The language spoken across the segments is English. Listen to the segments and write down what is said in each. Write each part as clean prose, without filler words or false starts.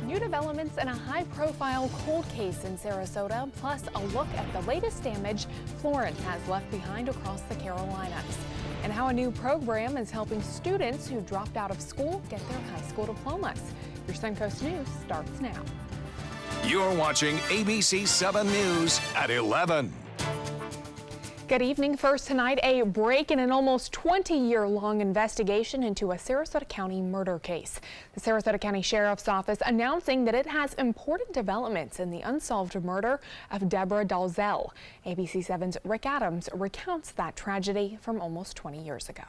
New developments in a high-profile cold case in Sarasota, plus a look at the latest damage Florence has left behind across the Carolinas, and how a new program is helping students who dropped out of school get their high school diplomas. Your Suncoast News starts now. You're watching ABC7 News at 11. Good evening. First tonight, a break in an almost 20-year-long investigation into a Sarasota County murder case. The Sarasota County Sheriff's Office announcing that it has important developments in the unsolved murder of Deborah Dalzell. ABC7's Rick Adams recounts that tragedy from almost 20 years ago.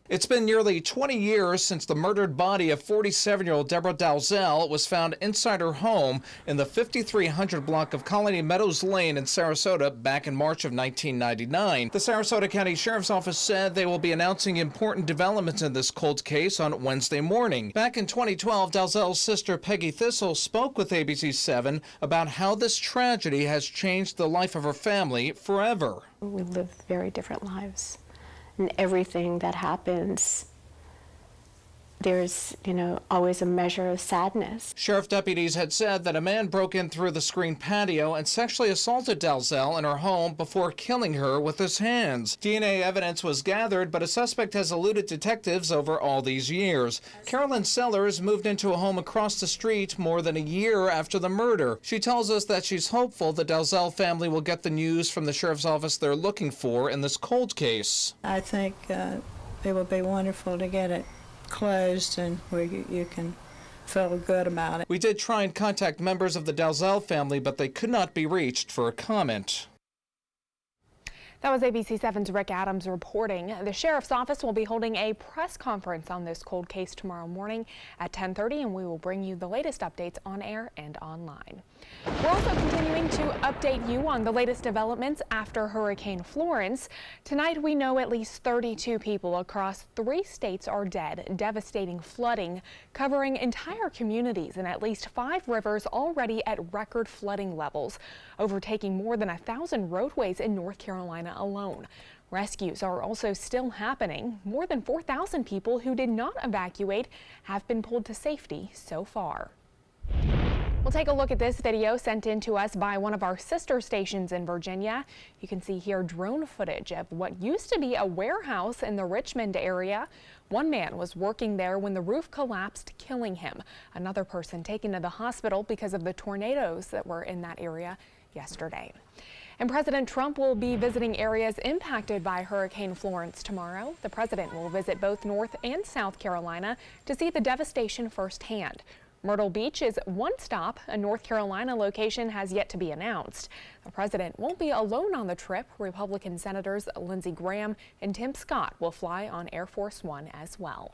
It's been nearly 20 years since the murdered body of 47-year-old Deborah Dalzell was found inside her home in the 5300 block of Colony Meadows Lane in Sarasota back in March of 1999. The Sarasota County Sheriff's Office said they will be announcing important developments in this cold case on Wednesday morning. Back in 2012, Dalzell's sister Peggy Thistle spoke with ABC7 about how this tragedy has changed the life of her family forever. We live very different lives. And everything that happens, there's, always a measure of sadness. Sheriff deputies had said that a man broke in through the screen patio and sexually assaulted Dalzell in her home before killing her with his hands. DNA evidence was gathered, but a suspect has eluded detectives over all these years. Carolyn Sellers moved into a home across the street more than a year after the murder. She tells us that she's hopeful the Dalzell family will get the news from the sheriff's office they're looking for in this cold case. I think it would be wonderful to get it closed and where you can feel good about it. We did try and contact members of the Dalzell family, but they could not be reached for a comment. That was ABC7's Rick Adams reporting. The Sheriff's Office will be holding a press conference on this cold case tomorrow morning at 10:30, and we will bring you the latest updates on air and online. We're also continuing to update you on the latest developments after Hurricane Florence. Tonight, we know at least 32 people across 3 states are dead. Devastating flooding covering entire communities, and at least 5 rivers already at record flooding levels, overtaking more than 1,000 roadways in North Carolina alone. Rescues are also still happening. More than 4,000 people who did not evacuate have been pulled to safety so far. We'll take a look at this video sent in to us by one of our sister stations in Virginia. You can see here drone footage of what used to be a warehouse in the Richmond area. One man was working there when the roof collapsed, killing him. Another person taken to the hospital because of the tornadoes that were in that area yesterday. And President Trump will be visiting areas impacted by Hurricane Florence tomorrow. The president will visit both North and South Carolina to see the devastation firsthand. Myrtle Beach is one stop. A North Carolina location has yet to be announced. The president won't be alone on the trip. Republican Senators Lindsey Graham and Tim Scott will fly on Air Force One as well.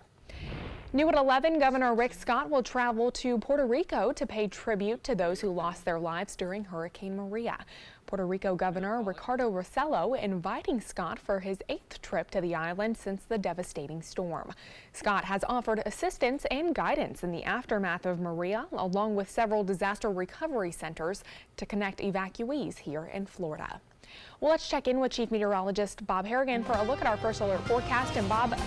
New at 11, Governor Rick Scott will travel to Puerto Rico to pay tribute to those who lost their lives during Hurricane Maria. Puerto Rico Governor Ricardo Rossello inviting Scott for his 8th trip to the island since the devastating storm. Scott has offered assistance and guidance in the aftermath of Maria, along with several disaster recovery centers to connect evacuees here in Florida. Well, let's check in with Chief Meteorologist Bob Harrigan for a look at our first alert forecast. And Bob,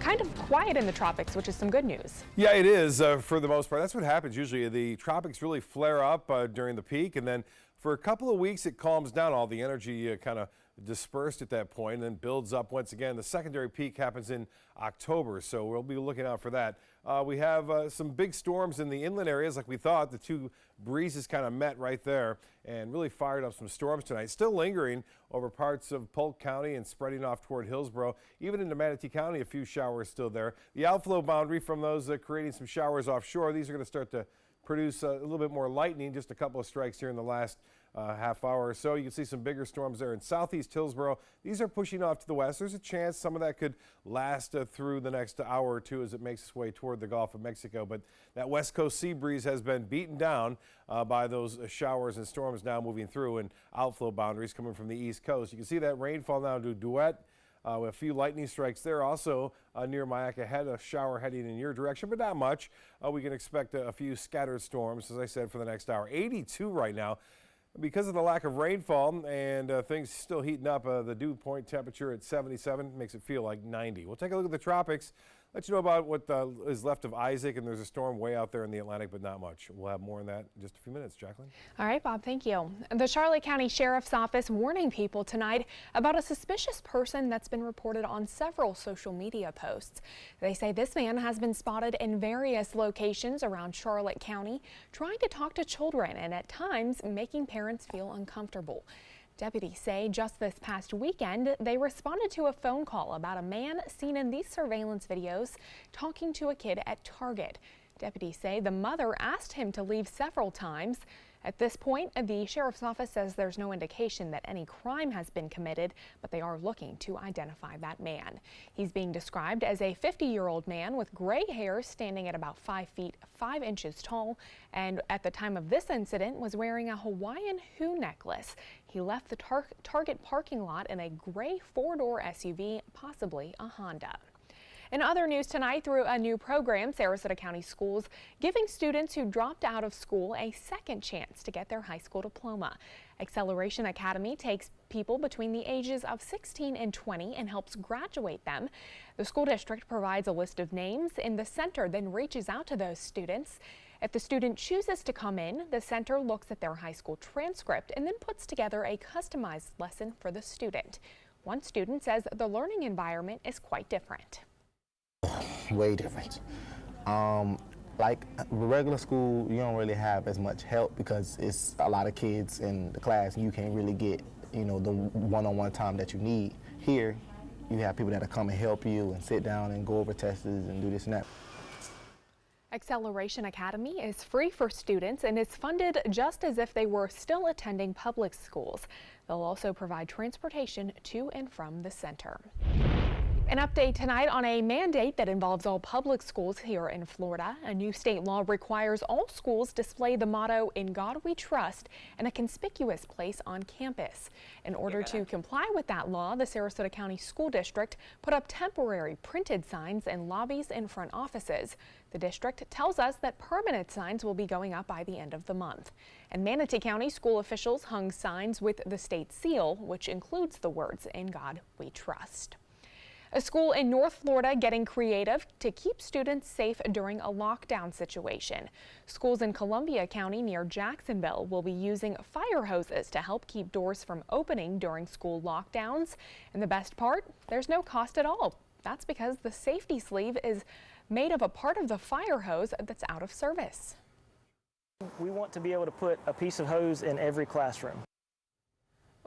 kind of quiet in the tropics, which is some good news. Yeah, it is for the most part. That's what happens usually. The tropics really flare up during the peak, and then for a couple of weeks it calms down. All the energy kind of dispersed at that point and then builds up once again. The secondary peak happens in October, so we'll be looking out for that. We have some big storms in the inland areas like we thought. The two breezes kind of met right there and really fired up some storms tonight. Still lingering over parts of Polk County and spreading off toward Hillsborough. Even into Manatee County, a few showers still there. The outflow boundary from those creating some showers offshore, these are going to start to produce a little bit more lightning, just a couple of strikes here in the last half hour or so. You can see some bigger storms there in southeast Hillsborough. These are pushing off to the west. There's a chance some of that could last through the next hour or two as it makes its way toward the Gulf of Mexico. But that west coast sea breeze has been beaten down by those showers and storms now moving through, and outflow boundaries coming from the east coast. You can see that rainfall now to Duet. With a few lightning strikes there. Also near Myakka Head, a shower heading in your direction, but not much. We can expect a few scattered storms, as I said, for the next hour. 82 right now. Because of the lack of rainfall and things still heating up, the dew point temperature at 77 makes it feel like 90. We'll take a look at the tropics. Let you know about what is left of Isaac, and there's a storm way out there in the Atlantic, but not much. We'll have more on that in just a few minutes. Jacqueline? All right, Bob, thank you. The Charlotte County Sheriff's Office warning people tonight about a suspicious person that's been reported on several social media posts. They say this man has been spotted in various locations around Charlotte County trying to talk to children and at times making parents feel uncomfortable. Deputies say just this past weekend, they responded to a phone call about a man seen in these surveillance videos talking to a kid at Target. Deputies say the mother asked him to leave several times. At this point, the sheriff's office says there's no indication that any crime has been committed, but they are looking to identify that man. He's being described as a 50-year-old man with gray hair standing at about 5 feet 5 inches tall, and at the time of this incident was wearing a Hawaiian Hu necklace. He left the Target parking lot in a gray 4-door SUV, possibly a Honda. In other news tonight, through a new program, Sarasota County Schools giving students who dropped out of school a second chance to get their high school diploma. Acceleration Academy takes people between the ages of 16 and 20 and helps graduate them. The school district provides a list of names, and the center then reaches out to those students. If the student chooses to come in, the center looks at their high school transcript and then puts together a customized lesson for the student. One student says the learning environment is quite different. Way different. Like regular school, you don't really have as much help because it's a lot of kids in the class and you can't really get, the one-on-one time that you need. Here, you have people that'll come and help you and sit down and go over tests and do this and that. Acceleration Academy is free for students and is funded just as if they were still attending public schools. They'll also provide transportation to and from the center. An update tonight on a mandate that involves all public schools here in Florida. A new state law requires all schools display the motto, "In God We Trust," in a conspicuous place on campus. In order to comply with that law, the Sarasota County School District put up temporary printed signs in lobbies and front offices. The district tells us that permanent signs will be going up by the end of the month. In Manatee County, school officials hung signs with the state seal, which includes the words, "In God We Trust." A school in North Florida getting creative to keep students safe during a lockdown situation. Schools in Columbia County near Jacksonville will be using fire hoses to help keep doors from opening during school lockdowns. And the best part, there's no cost at all. That's because the safety sleeve is made of a part of the fire hose that's out of service. We want to be able to put a piece of hose in every classroom.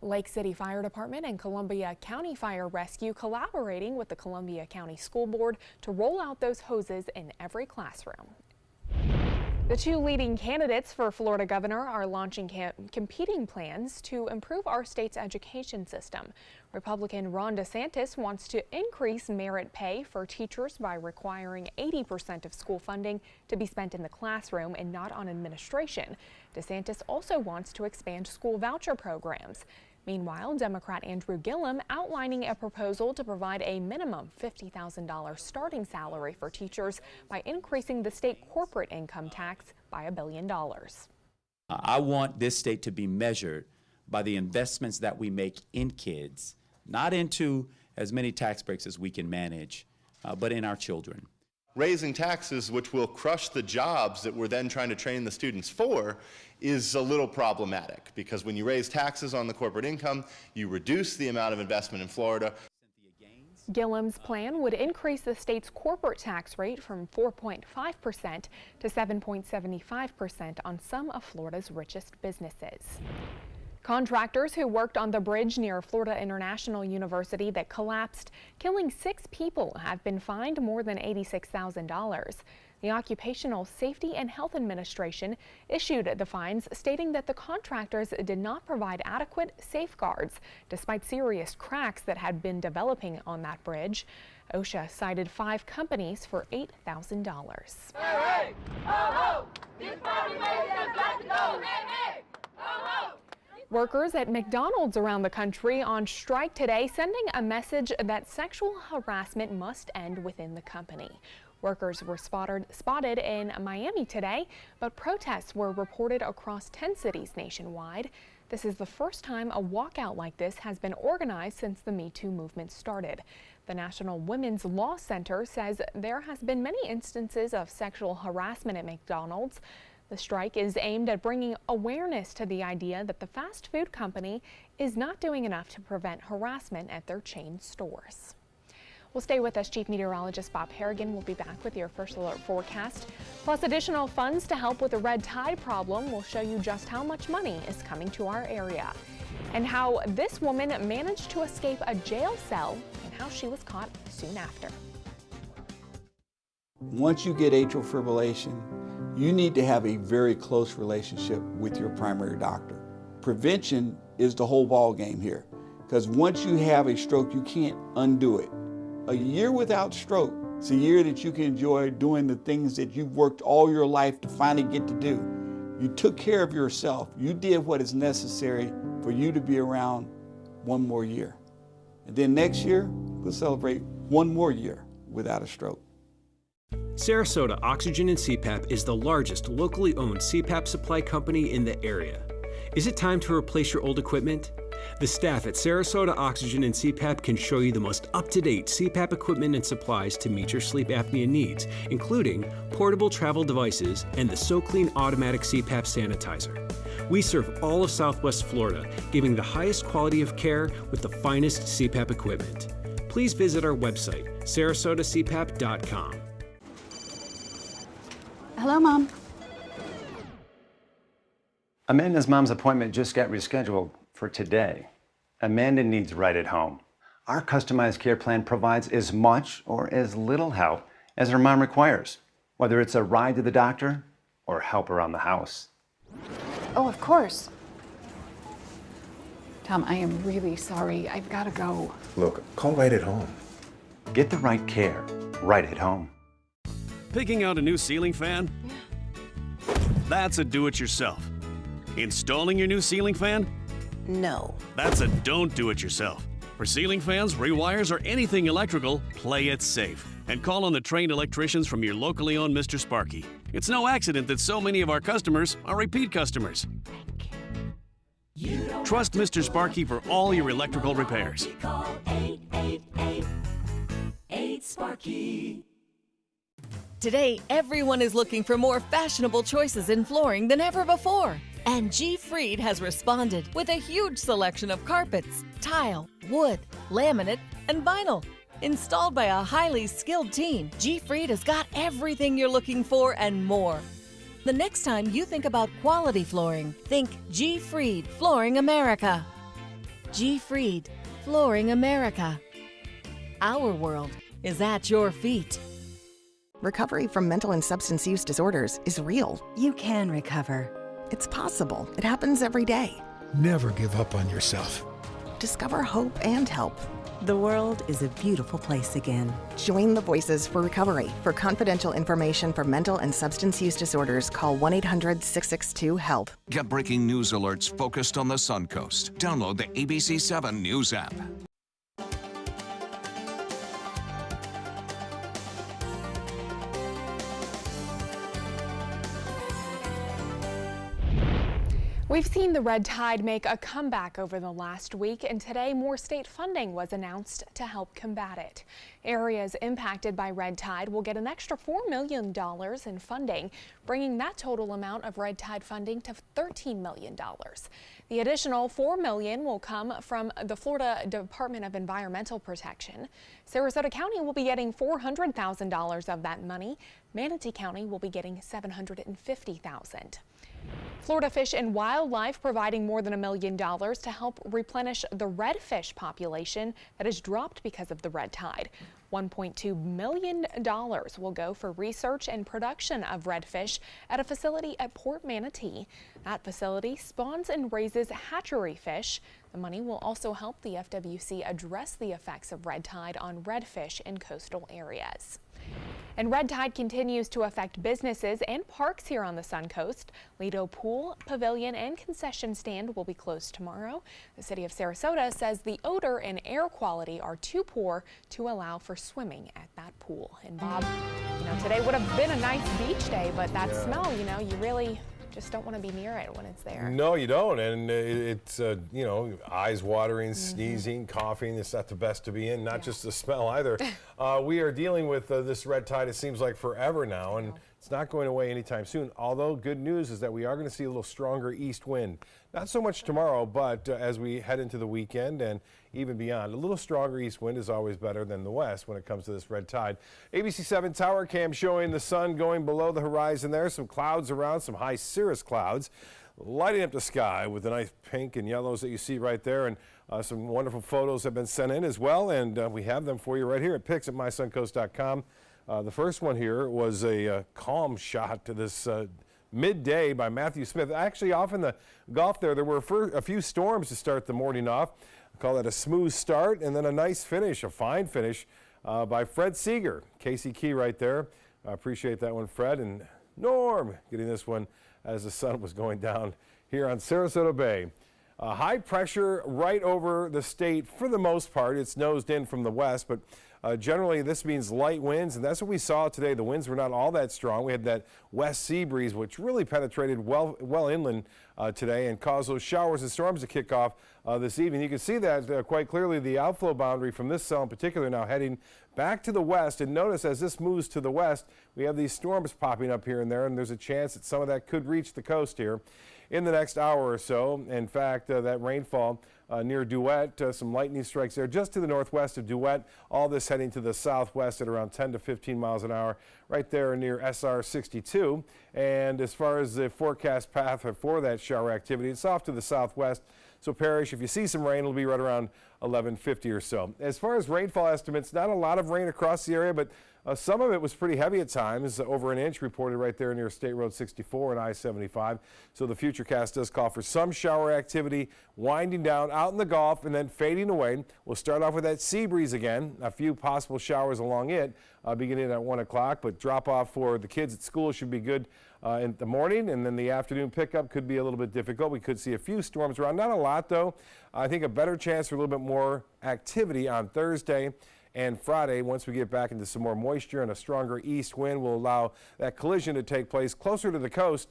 Lake City Fire Department and Columbia County Fire Rescue collaborating with the Columbia County School Board to roll out those hoses in every classroom. The two leading candidates for Florida governor are launching competing plans to improve our state's education system. Republican Ron DeSantis wants to increase merit pay for teachers by requiring 80% of school funding to be spent in the classroom and not on administration. DeSantis also wants to expand school voucher programs. Meanwhile, Democrat Andrew Gillum outlining a proposal to provide a minimum $50,000 starting salary for teachers by increasing the state corporate income tax by $1 billion. I want this state to be measured by the investments that we make in kids, not into as many tax breaks as we can manage, but in our children. Raising taxes, which will crush the jobs that we're then trying to train the students for, is a little problematic because when you raise taxes on the corporate income, you reduce the amount of investment in Florida. Gillum's plan would increase the state's corporate tax rate from 4.5% to 7.75% on some of Florida's richest businesses. Contractors who worked on the bridge near Florida International University that collapsed, killing 6 people, have been fined more than $86,000. The Occupational Safety and Health Administration issued the fines, stating that the contractors did not provide adequate safeguards, despite serious cracks that had been developing on that bridge. OSHA cited 5 companies for $8,000. Hey, hey, ho, ho. This party made us got to go. Hey, hey, ho, ho. Workers at McDonald's around the country on strike today, sending a message that sexual harassment must end within the company. Workers were spotted in Miami today, but protests were reported across 10 cities nationwide. This is the first time a walkout like this has been organized since the Me Too movement started. The National Women's Law Center says there has been many instances of sexual harassment at McDonald's. The strike is aimed at bringing awareness to the idea that the fast food company is not doing enough to prevent harassment at their chain stores. Well, stay with us. Chief Meteorologist Bob Harrigan will be back with your first alert forecast. Plus, additional funds to help with the red tide problem will show you just how much money is coming to our area and how this woman managed to escape a jail cell and how she was caught soon after. Once you get atrial fibrillation, you need to have a very close relationship with your primary doctor. Prevention is the whole ball game here, because once you have a stroke, you can't undo it. A year without stroke, it's a year that you can enjoy doing the things that you've worked all your life to finally get to do. You took care of yourself. You did what is necessary for you to be around one more year. And then next year, we'll celebrate one more year without a stroke. Sarasota Oxygen and CPAP is the largest locally owned CPAP supply company in the area. Is it time to replace your old equipment? The staff at Sarasota Oxygen and CPAP can show you the most up-to-date CPAP equipment and supplies to meet your sleep apnea needs, including portable travel devices and the SoClean automatic CPAP sanitizer. We serve all of Southwest Florida, giving the highest quality of care with the finest CPAP equipment. Please visit our website, sarasotacpap.com. Hello, Mom. Amanda's mom's appointment just got rescheduled for today. Amanda needs right at home. Our customized care plan provides as much or as little help as her mom requires, whether it's a ride to the doctor or help around the house. Oh, of course. Tom, I am really sorry. I've got to go. Look, call right at home. Get the right care right at home. Picking out a new ceiling fan? That's a do-it-yourself. Installing your new ceiling fan? No. That's a don't do it yourself. For ceiling fans, rewires, or anything electrical, play it safe. And call on the trained electricians from your locally owned Mr. Sparky. It's no accident that so many of our customers are repeat customers. Thank you. Trust Mr. Sparky for all your electrical repairs. Call 888-8-SPARKY. Today, everyone is looking for more fashionable choices in flooring than ever before. And G. Fried has responded with a huge selection of carpets, tile, wood, laminate, and vinyl. Installed by a highly skilled team, G. Fried has got everything you're looking for and more. The next time you think about quality flooring, think G. Fried Flooring America. G. Fried Flooring America. Our world is at your feet. Recovery from mental and substance use disorders is real. You can recover. It's possible. It happens every day. Never give up on yourself. Discover hope and help. The world is a beautiful place again. Join the Voices for Recovery. For confidential information for mental and substance use disorders, call 1-800-662-HELP. Get breaking news alerts focused on the Suncoast. Download the ABC7 News app. We've seen the red tide make a comeback over the last week, and today more state funding was announced to help combat it. Areas impacted by red tide will get an extra $4 million in funding, bringing that total amount of red tide funding to $13 million. The additional $4 million will come from the Florida Department of Environmental Protection. Sarasota County will be getting $400,000 of that money. Manatee County will be getting $750,000. Florida Fish and Wildlife providing more than $1 million to help replenish the redfish population that has dropped because of the red tide. $1.2 million will go for research and production of redfish at a facility at Port Manatee. That facility spawns and raises hatchery fish. The money will also help the FWC address the effects of red tide on redfish in coastal areas. And red tide continues to affect businesses and parks here on the Suncoast. Lido Pool, Pavilion, and concession stand will be closed tomorrow. The city of Sarasota says the odor and air quality are too poor to allow for swimming at that pool. And Bob, today would have been a nice beach day, but that smell, you really just don't want to be near it when it's there. No, you don't, and it's you know, eyes watering, sneezing, coughing. It's not the best to be in, not just the smell either. We are dealing with this red tide, it seems like forever now, and it's not going away anytime soon. Although good news is that we are going to see a little stronger east wind. Not so much tomorrow, but as we head into the weekend and even beyond. A little stronger east wind is always better than the west when it comes to this red tide. ABC7 tower cam showing the sun going below the horizon there. Some clouds around, some high cirrus clouds, lighting up the sky with the nice pink and yellows that you see right there. And some wonderful photos have been sent in as well, and we have them for you right here at pics at mysuncoast.com. The first one here was a calm shot to this midday by Matthew Smith. Actually, off in the Gulf there were a few storms to start the morning off. I call that a smooth start, and then a nice finish, a fine finish by Fred Seeger. Casey Key right there. I appreciate that one, Fred. And Norm getting this one as the sun was going down here on Sarasota Bay. High pressure right over the state for the most part. It's nosed in from the west, but generally this means light winds, and that's what we saw today. The winds were not all that strong. We had that west sea breeze, which really penetrated well inland today and caused those showers and storms to kick off this evening. You can see that quite clearly, the outflow boundary from this cell in particular now heading back to the west. And notice as this moves to the west, we have these storms popping up here and there, and there's a chance that some of that could reach the coast here in the next hour or so. In fact, that rainfall near Duet, some lightning strikes there just to the northwest of Duet. All this heading to the southwest at around 10 to 15 miles an hour right there near SR 62. And as far as the forecast path for that shower activity, it's off to the southwest. So Parrish, if you see some rain, it'll be right around 1150 or so. As far as rainfall estimates, not a lot of rain across the area, but some of it was pretty heavy at times, over an inch reported right there near State Road 64 and I-75. So the Futurecast does call for some shower activity winding down out in the Gulf and then fading away. We'll start off with that sea breeze again, a few possible showers along it beginning at 1 o'clock, but drop off for the kids at school should be good in the morning, and then the afternoon pickup could be a little bit difficult. We could see a few storms around, not a lot though. I think a better chance for a little bit more activity on Thursday and Friday. Once we get back into some more moisture and a stronger east wind will allow that collision to take place closer to the coast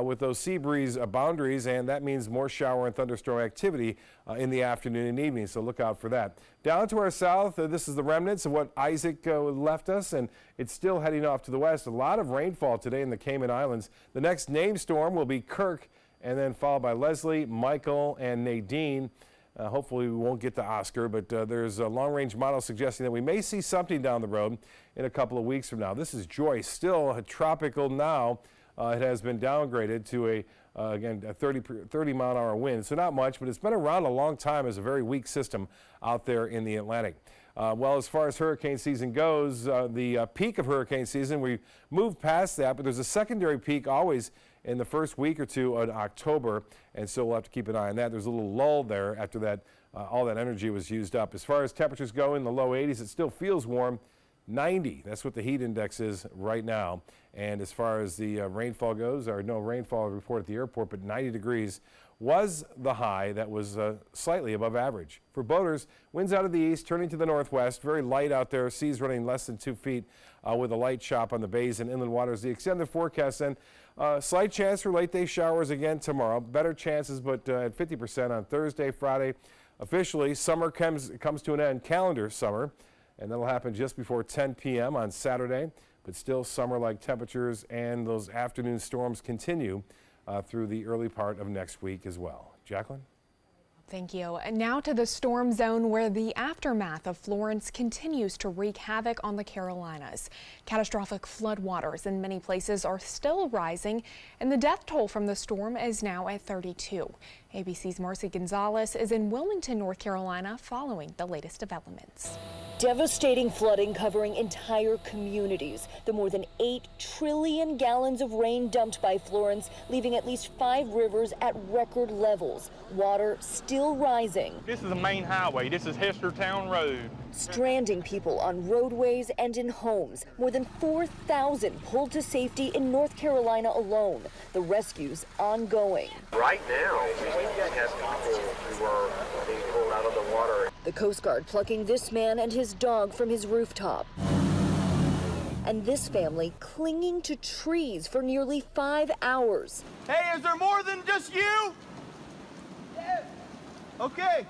with those sea breeze boundaries, and that means more shower and thunderstorm activity in the afternoon and evening, so look out for that. Down to our south, this is the remnants of what Isaac left us, and it's still heading off to the west. A lot of rainfall today in the Cayman Islands. The next named storm will be Kirk, and then followed by Leslie, Michael, and Nadine. Hopefully we won't get to Oscar, but there's a long-range model suggesting that we may see something down the road in a couple of weeks from now. This is Joyce, still tropical now. It has been downgraded to again, a 30-mile-an-hour wind, so not much, but it's been around a long time as a very weak system out there in the Atlantic. Well, as far as hurricane season goes, the peak of hurricane season, we moved past that, but there's a secondary peak always in the first week or two of October, and so we'll have to keep an eye on that. There's a little lull there after that, all that energy was used up. As far as temperatures go in the low 80s, it still feels warm. 90, that's what the heat index is right now. And as far as the rainfall goes, there are no rainfall report at the airport, but 90 degrees was the high. That was slightly above average. For boaters, winds out of the east, turning to the northwest, very light out there, seas running less than 2 feet with a light chop on the bays and inland waters. The extended forecast then, slight chance for late day showers again tomorrow. Better chances, but at 50% on Thursday, Friday. Officially, summer comes to an end, calendar summer, and that'll happen just before 10 p.m. on Saturday. But still summer-like temperatures, and those afternoon storms continue through the early part of next week as well. Jacqueline? Thank you. And now to the storm zone where the aftermath of Florence continues to wreak havoc on the Carolinas. Catastrophic floodwaters in many places are still rising, and the death toll from the storm is now at 32. ABC's Marcy Gonzalez is in Wilmington, North Carolina, following the latest developments. Devastating flooding covering entire communities. The more than 8 trillion gallons of rain dumped by Florence, leaving at least 5 rivers at record levels. Water still rising. This is the main highway. This is Hestertown Road. Stranding people on roadways and in homes. More than 4,000 pulled to safety in North Carolina alone. The rescue's ongoing. Right now, we have people who are being pulled out of the water. The Coast Guard plucking this man and his dog from his rooftop. and this family clinging to trees for nearly 5 hours. Hey, is there more than just you? Yes. Okay.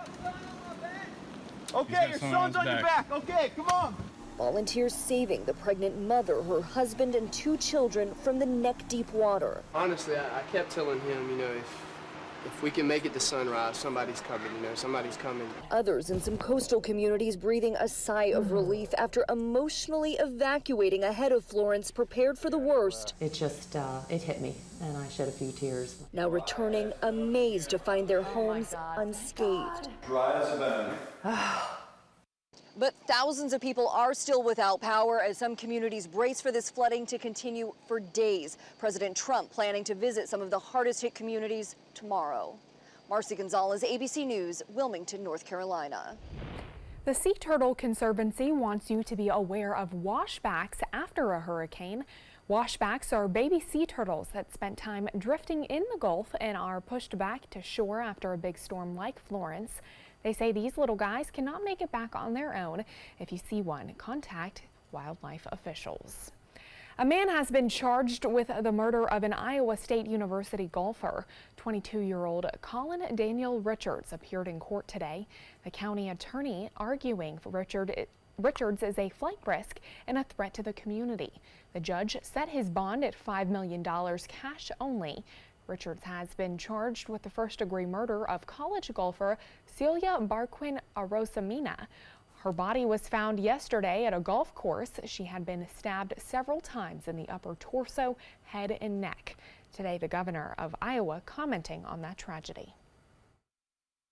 Okay, your son's on your back. Okay, come on. Volunteers saving the pregnant mother, her husband, and 2 children from the neck-deep water. Honestly, I kept telling him, you know, if we can make it to sunrise, somebody's coming, you know, somebody's coming. Others in some coastal communities breathing a sigh of relief after emotionally evacuating ahead of Florence, prepared for the worst. It just, it hit me, and I shed a few tears. Now returning, amazed to find their homes unscathed. Dry as a bone. But thousands of people are still without power as some communities brace for this flooding to continue for days. President Trump planning to visit some of the hardest hit communities tomorrow. Marcy Gonzalez, ABC News, Wilmington, North Carolina. The Sea Turtle Conservancy wants you to be aware of washbacks after a hurricane. Washbacks are baby sea turtles that spent time drifting in the Gulf and are pushed back to shore after a big storm like Florence. They say these little guys cannot make it back on their own. If you see one, contact wildlife officials. A man has been charged with the murder of an Iowa State University golfer. 22-year-old Colin Daniel Richards appeared in court today. The county attorney arguing for Richards is a flight risk and a threat to the community. The judge set his bond at $5 million cash only. Richards has been charged with the first-degree murder of college golfer Celia Barquin Arosamina. Her body was found yesterday at a golf course. She had been stabbed several times in the upper torso, head, and neck. Today, the governor of Iowa commenting on that tragedy.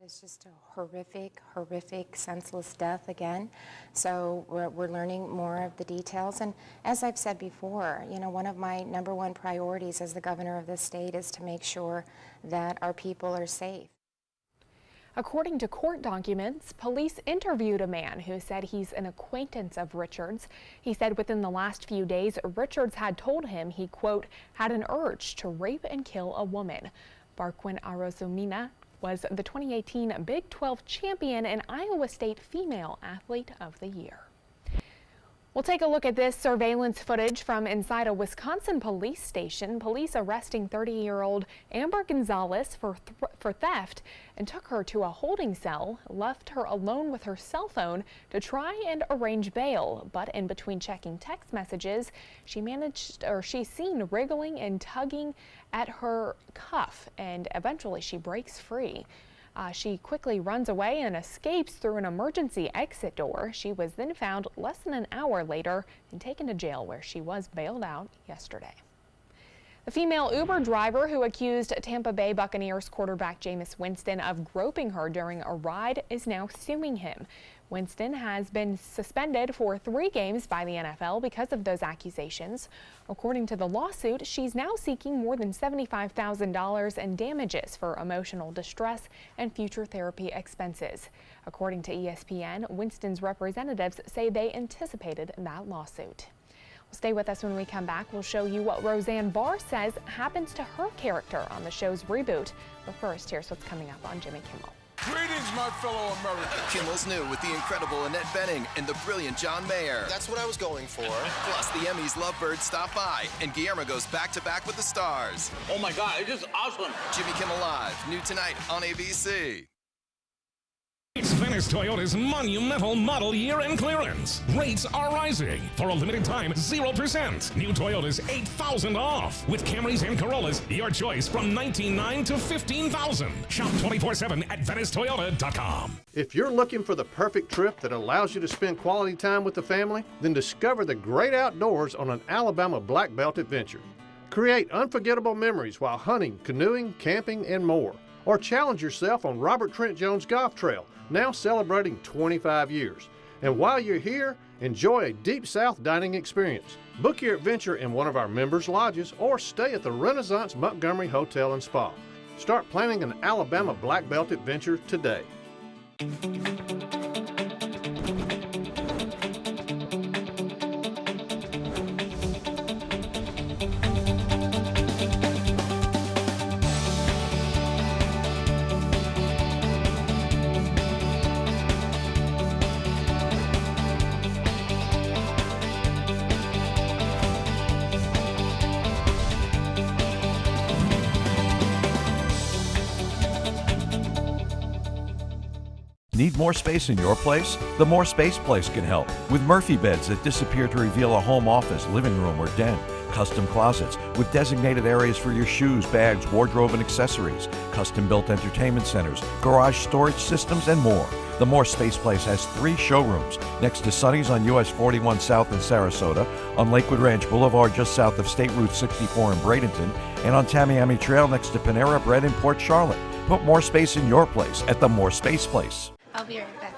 It's just a horrific, senseless death again. So we're learning more of the details. And as I've said before, you know, one of my #1 priorities as the governor of this state is to make sure that our people are safe. According to court documents, police interviewed a man who said he's an acquaintance of Richards. He said within the last few days, Richards had told him he, quote, had an urge to rape and kill a woman. Barquin Arosamina was the 2018 Big 12 champion and Iowa State Female Athlete of the Year. We'll take a look at this surveillance footage from inside a Wisconsin police station. Police arresting 30-year-old Amber Gonzalez for theft and took her to a holding cell, left her alone with her cell phone to try and arrange bail. But in between checking text messages, she's seen wriggling and tugging at her cuff, and eventually she breaks free. She quickly runs away and escapes through an emergency exit door. She was then found less than an hour later and taken to jail, where she was bailed out yesterday. The female Uber driver who accused Tampa Bay Buccaneers quarterback Jameis Winston of groping her during a ride is now suing him. Winston has been suspended for 3 games by the NFL because of those accusations. According to the lawsuit, she's now seeking more than $75,000 in damages for emotional distress and future therapy expenses. According to ESPN, Winston's representatives say they anticipated that lawsuit. Stay with us. When we come back, we'll show you what Roseanne Barr says happens to her character on the show's reboot. But first, here's what's coming up on Jimmy Kimmel. Greetings, my fellow Americans. Kimmel's new with the incredible Annette Bening and the brilliant John Mayer. That's what I was going for. Plus, the Emmys lovebirds stop by, and Guillermo goes back-to-back with the stars. Oh my God, it's just awesome. Jimmy Kimmel Live, new tonight on ABC. It's Venice Toyota's monumental model year-end clearance. Rates are rising. For a limited time, 0%. New Toyotas, $8,000 off. With Camrys and Corollas, your choice from $19,900 to $15,000. Shop 24/7 at VeniceToyota.com. If you're looking for the perfect trip that allows you to spend quality time with the family, then discover the great outdoors on an Alabama Black Belt adventure. Create unforgettable memories while hunting, canoeing, camping, and more. Or challenge yourself on Robert Trent Jones Golf Trail, now celebrating 25 years. And while you're here, enjoy a Deep South dining experience. Book your adventure in one of our members' lodges or stay at the Renaissance Montgomery Hotel and Spa. Start planning an Alabama Black Belt adventure today. Need more space in your place? The More Space Place can help with Murphy beds that disappear to reveal a home office, living room, or den. Custom closets with designated areas for your shoes, bags, wardrobe, and accessories. Custom-built entertainment centers, garage storage systems, and more. The More Space Place has 3 showrooms next to Sunny's on US 41 South in Sarasota, on Lakewood Ranch Boulevard just south of State Route 64 in Bradenton, and on Tamiami Trail next to Panera Bread in Port Charlotte. Put more space in your place at the More Space Place. I'll be right back.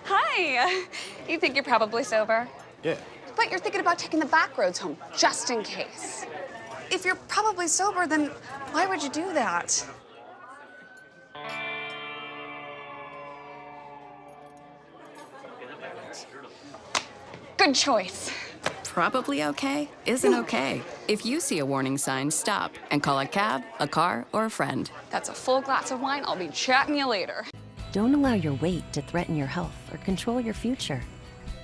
Hi! You think you're probably sober? Yeah. But you're thinking about taking the back roads home, just in case. If you're probably sober, then why would you do that? Good choice. Probably okay isn't okay. If you see a warning sign, stop and call a cab, a car, or a friend. That's a full glass of wine. I'll be chatting you later. Don't allow your weight to threaten your health or control your future.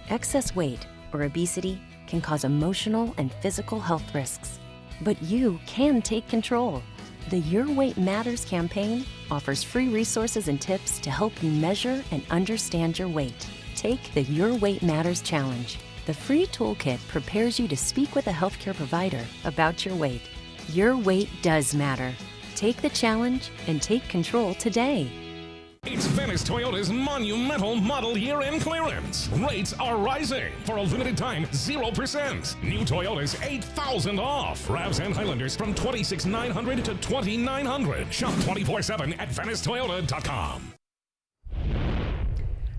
Excess weight or obesity can cause emotional and physical health risks. But you can take control. The Your Weight Matters campaign offers free resources and tips to help you measure and understand your weight. Take the Your Weight Matters Challenge. The free toolkit prepares you to speak with a healthcare provider about your weight. Your weight does matter. Take the challenge and take control today. It's Venice Toyota's monumental model year-end clearance. Rates are rising. For a limited time, 0%. New Toyotas, $8,000 off. RAVs and Highlanders from $26,900 to $2,900. Shop 24/7 at VeniceToyota.com.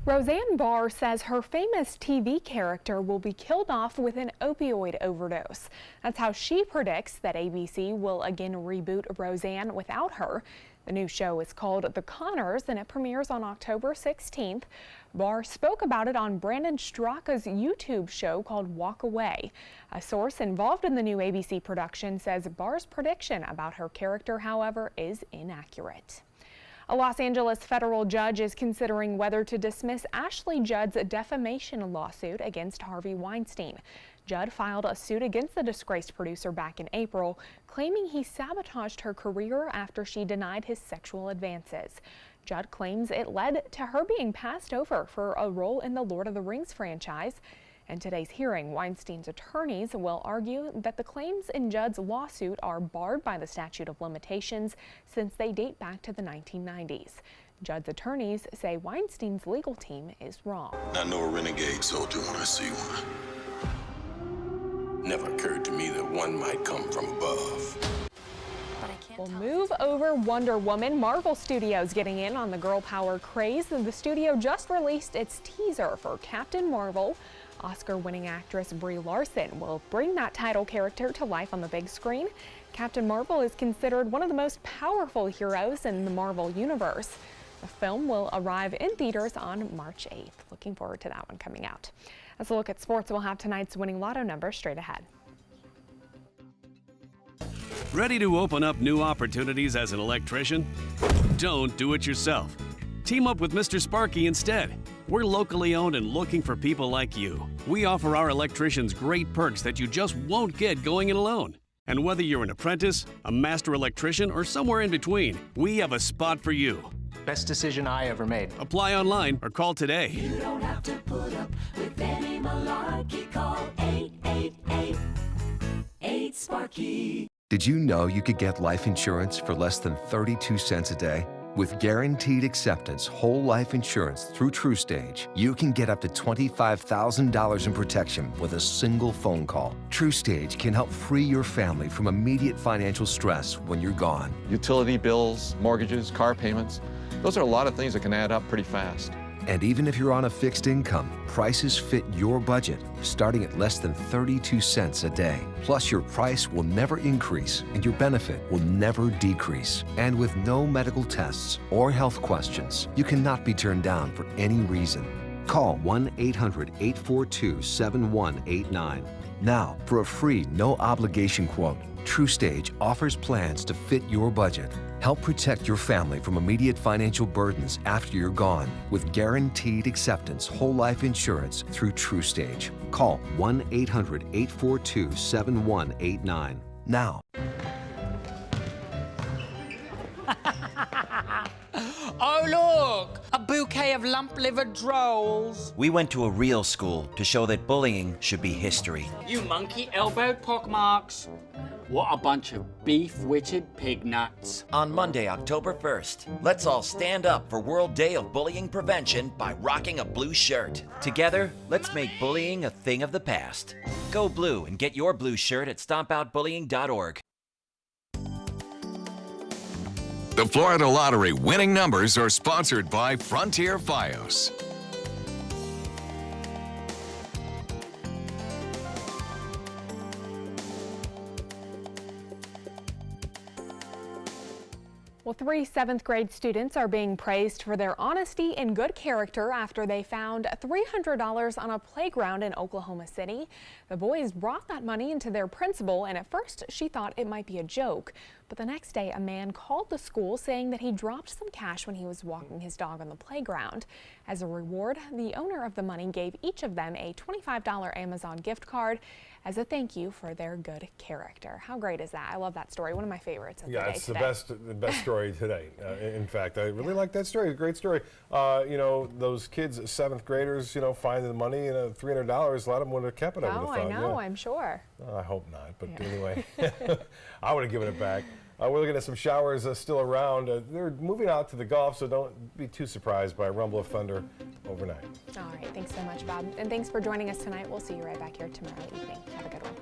Roseanne Barr says her famous TV character will be killed off with an opioid overdose. That's how she predicts that ABC will again reboot Roseanne without her. The new show is called The Connors and it premieres on October 16th. Barr spoke about it on Brandon Straka's YouTube show called Walk Away. A source involved in the new ABC production says Barr's prediction about her character, however, is inaccurate. A Los Angeles federal judge is considering whether to dismiss Ashley Judd's defamation lawsuit against Harvey Weinstein. Judd filed a suit against the disgraced producer back in April, claiming he sabotaged her career after she denied his sexual advances. Judd claims it led to her being passed over for a role in the Lord of the Rings franchise. In today's hearing, Weinstein's attorneys will argue that the claims in Judd's lawsuit are barred by the statute of limitations since they date back to the 1990s. Judd's attorneys say Weinstein's legal team is wrong. I know a renegade soldier when I see one. Never occurred to me that one might come from above. We'll move over Wonder Woman. Marvel Studios getting in on the girl power craze. The studio just released its teaser for Captain Marvel. Oscar-winning actress Brie Larson will bring that title character to life on the big screen. Captain Marvel is considered one of the most powerful heroes in the Marvel Universe. The film will arrive in theaters on March 8th. Looking forward to that one coming out. As a look at sports, we'll have tonight's winning lotto number straight ahead. Ready to open up new opportunities as an electrician? Don't do it yourself. Team up with Mr. Sparky instead. We're locally owned and looking for people like you. We offer our electricians great perks that you just won't get going it alone. And whether you're an apprentice, a master electrician, or somewhere in between, we have a spot for you. Best decision I ever made. Apply online or call today. You don't have to put up with any malarkey. Call 888-8-SPARKY. Did you know you could get life insurance for less than 32 cents a day? With Guaranteed Acceptance whole life insurance through TrueStage, you can get up to $25,000 in protection with a single phone call. TrueStage can help free your family from immediate financial stress when you're gone. Utility bills, mortgages, car payments, those are a lot of things that can add up pretty fast. And even if you're on a fixed income, prices fit your budget, starting at less than 32 cents a day. Plus, your price will never increase and your benefit will never decrease. And with no medical tests or health questions, you cannot be turned down for any reason. Call 1-800-842-7189. Now, for a free, no-obligation quote, TrueStage offers plans to fit your budget. Help protect your family from immediate financial burdens after you're gone with Guaranteed Acceptance whole life insurance through TrueStage. Call 1-800-842-7189 now. Oh, look! A bouquet of lump-livered drolls. We went to a real school to show that bullying should be history. You monkey-elbowed pockmarks. What a bunch of beef-witted pig nuts. On Monday, October 1st, let's all stand up for World Day of Bullying Prevention by rocking a blue shirt. Together, let's make bullying a thing of the past. Go blue and get your blue shirt at stompoutbullying.org. The Florida Lottery winning numbers are sponsored by Frontier Fios. Well, 3 7th grade students are being praised for their honesty and good character after they found $300 on a playground in Oklahoma City. The boys brought that money into their principal, and at first she thought it might be a joke. But the next day, a man called the school saying that he dropped some cash when he was walking his dog on the playground. As a reward, the owner of the money gave each of them a $25 Amazon gift card as a thank you for their good character. How great is that? I love that story. One of my favorites of the day it's today. the best story today. In fact, I really like that story. It's a great story. You know, those kids, 7th graders, you know, finding the money and $300. A lot of them would have kept it. I would have thought. I know. Yeah. I'm sure. I hope not. But anyway, I would have given it back. We're looking at some showers still around. They're moving out to the Gulf, so don't be too surprised by a rumble of thunder overnight. All right. Thanks so much, Bob. And thanks for joining us tonight. We'll see you right back here tomorrow evening. Have a good one.